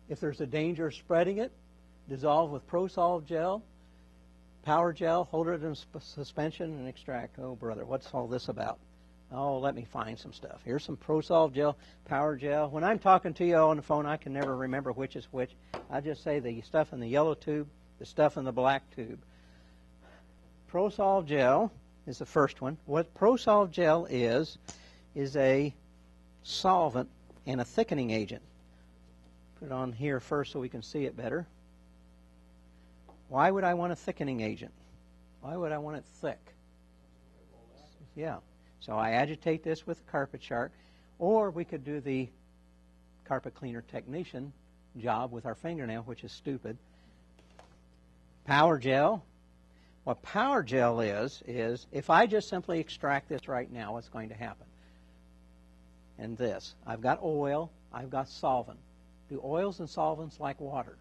If there's a danger of spreading it, dissolve with Pro-Solv gel, power gel, hold it in suspension, and extract. Oh, brother, what's all this about? Oh, let me find some stuff. Here's some Pro-Solv gel, power gel. When I'm talking to you on the phone, I can never remember which is which. I just say the stuff in the yellow tube, the stuff in the black tube. Pro-Solv gel is the first one. What Pro-Solv gel is a solvent and a thickening agent. Put it on here first so we can see it better. Why would I want a thickening agent? Why would I want it thick? Yeah. So I agitate this with a carpet shark, or we could do the carpet cleaner technician job with our fingernail, which is stupid. Power gel. What power gel is if I just simply extract this right now, what's going to happen? And this. I've got oil, I've got solvent. Do oils and solvents like water?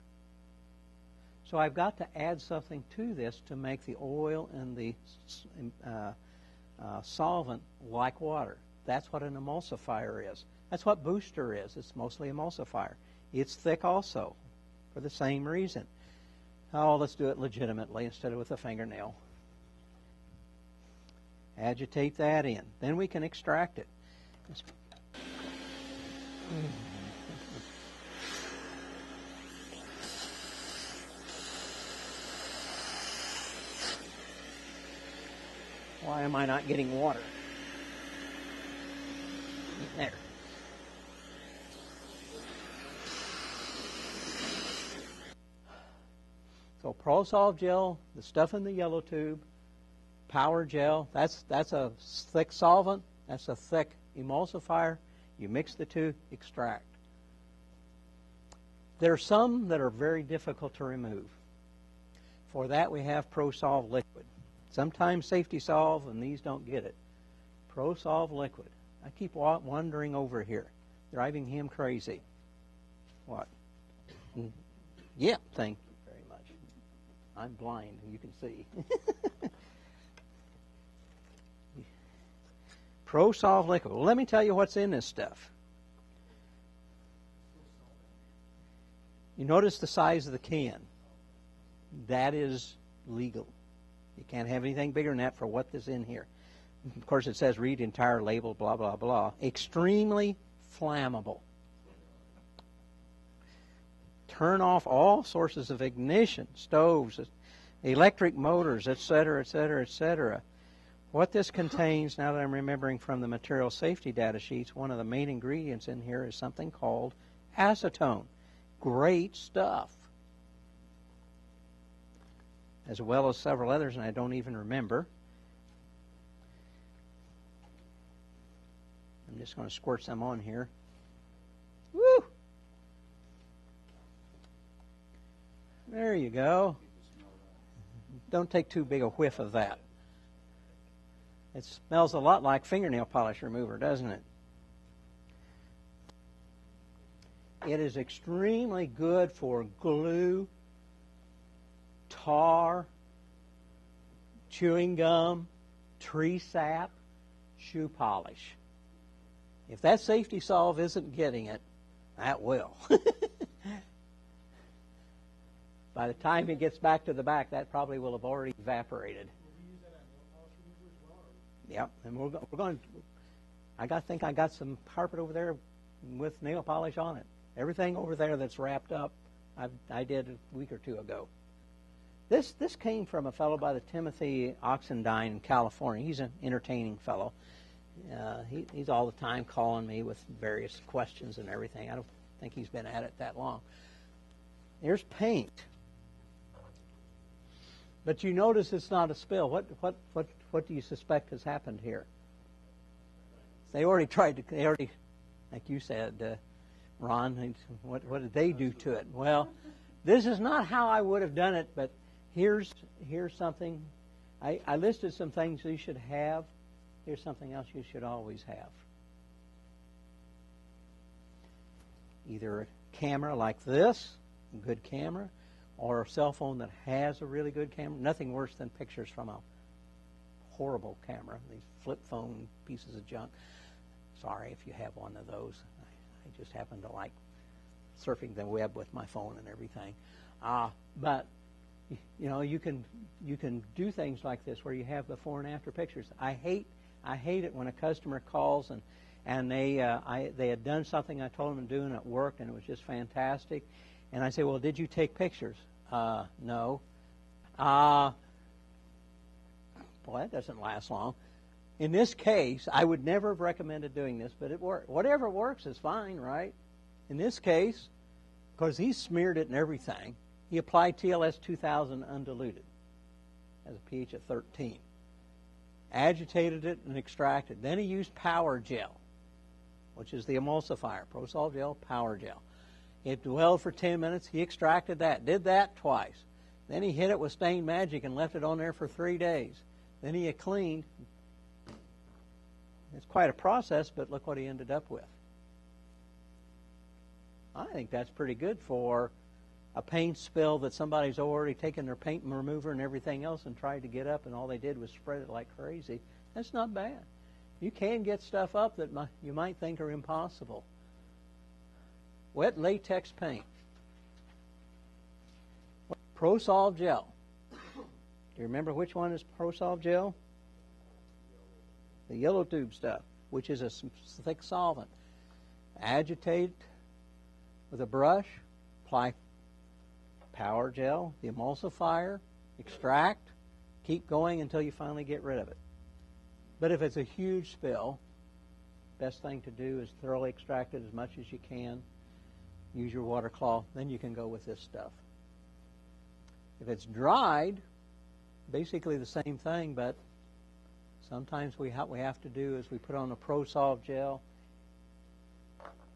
So I've got to add something to this to make the oil and the solvent like water. That's what an emulsifier is. That's what booster is. It's mostly emulsifier. It's thick also for the same reason. Oh, let's do it legitimately instead of with a fingernail. Agitate that in. Then we can extract it. Why am I not getting water? There. So Pro-Solv gel, the stuff in the yellow tube, power gel, that's a thick solvent, that's a thick emulsifier. You mix the two, extract. There are some that are very difficult to remove. For that we have Pro-Solv liquid. Sometimes Saf-T-Solv, and these don't get it. Pro-Solv liquid. I keep wandering over here, driving him crazy. What? Yeah, thank you very much. I'm blind, you can see. Pro-Solv liquid. Well, let me tell you what's in this stuff. You notice the size of the can. That is legal. You can't have anything bigger than that for what is in here. Of course, it says read entire label, blah, blah, blah. Extremely flammable. Turn off all sources of ignition, stoves, electric motors, etc., etc., etc. What this contains, now that I'm remembering from the material safety data sheets, one of the main ingredients in here is something called acetone. Great stuff. As well as several others, and I don't even remember. I'm just going to squirt some on here. Woo! There you go. Don't take too big a whiff of that. It smells a lot like fingernail polish remover, doesn't it? It is extremely good for glue, tar, chewing gum, tree sap, shoe polish. If that Saf-T-Solv isn't getting it, that will. By the time it gets back to the back, that probably will have already evaporated. Will we use that on nail polish remover as well? Yep, and we're going. I think I got some carpet over there with nail polish on it. Everything over there that's wrapped up, I did a week or two ago. This came from a fellow by the Timothy Oxendine in California. He's an entertaining fellow. He's all the time calling me with various questions and everything. I don't think he's been at it that long. There's paint. But you notice it's not a spill. What do you suspect has happened here? They already tried to, like you said, Ron, what did they do to it? Well, this is not how I would have done it, but here's something. I listed some things you should have. Here's something else you should always have. Either a camera like this, a good camera, or a cell phone that has a really good camera. Nothing worse than pictures from a horrible camera, these flip phone pieces of junk. Sorry if you have one of those. I just happen to like surfing the web with my phone and everything. But you know, you can do things like this where you have before and after pictures. I hate it when a customer calls and they had done something I told them to do and it worked and it was just fantastic, and I say, well, did you take pictures? No. Boy, that doesn't last long. In this case, I would never have recommended doing this, but it worked. Whatever works is fine, right? In this case, because he smeared it and everything, he applied TLS 2000 undiluted as a pH of 13. Agitated it and extracted. Then he used power gel, which is the emulsifier, Pro-Solv gel, power gel. It dwelled for 10 minutes. He extracted that, did that twice. Then he hit it with Stain Magic and left it on there for 3 days. Then he had cleaned. It's quite a process, but look what he ended up with. I think that's pretty good for a paint spill that somebody's already taken their paint remover and everything else and tried to get up, and all they did was spread it like crazy. That's not bad. You can get stuff up that you might think are impossible. Wet latex paint. Pro-Solv gel. Do you remember which one is Pro-Solv gel? The yellow tube stuff, which is a thick solvent. Agitate with a brush, apply power gel, the emulsifier, extract, keep going until you finally get rid of it. But if it's a huge spill, best thing to do is thoroughly extract it as much as you can. Use your water cloth, then you can go with this stuff. If it's dried, basically the same thing, but sometimes what we have to do is we put on the Pro-Solv gel,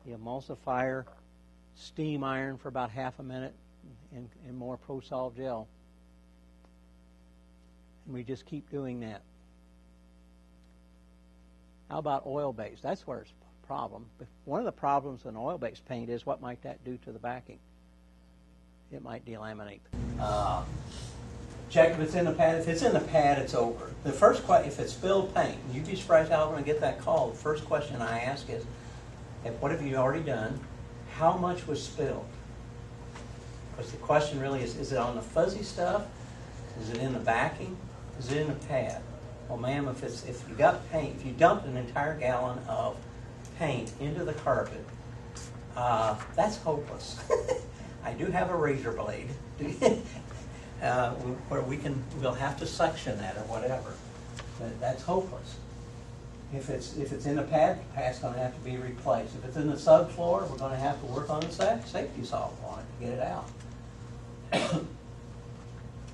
the emulsifier, steam iron for about half a minute, and more Pro-Solv gel. And we just keep doing that. How about oil-based? That's where it's a problem. But one of the problems in oil-based paint is what might that do to the backing? It might delaminate. Check if it's in the pad. If it's in the pad, it's over. The first question, if it's spilled paint, you'd be surprised how often I get that call. The first question I ask is, what have you already done? How much was spilled? Because the question really is it on the fuzzy stuff? Is it in the backing? Is it in the pad? Well, ma'am, if you got paint, if you dumped an entire gallon of paint into the carpet, that's hopeless. I do have a razor blade where we'll have to suction that or whatever. But that's hopeless. If it's in the pad, the pad's going to have to be replaced. If it's in the subfloor, we're going to have to work on the Saf-T-Solv on it to get it out.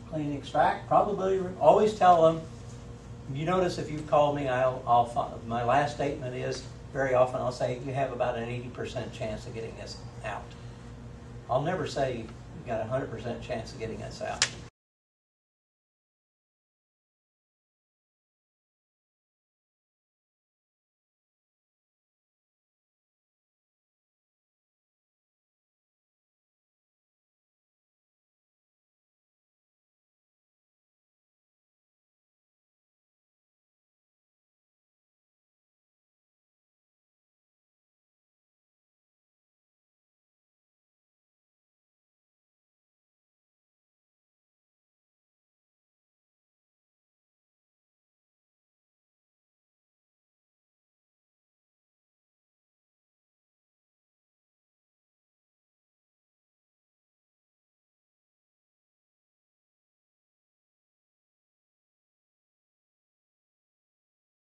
Clean and extract. Probably always tell them. You notice if you've called me, my last statement is very often I'll say you have about an 80% chance of getting this out. I'll never say you got a 100% chance of getting this out.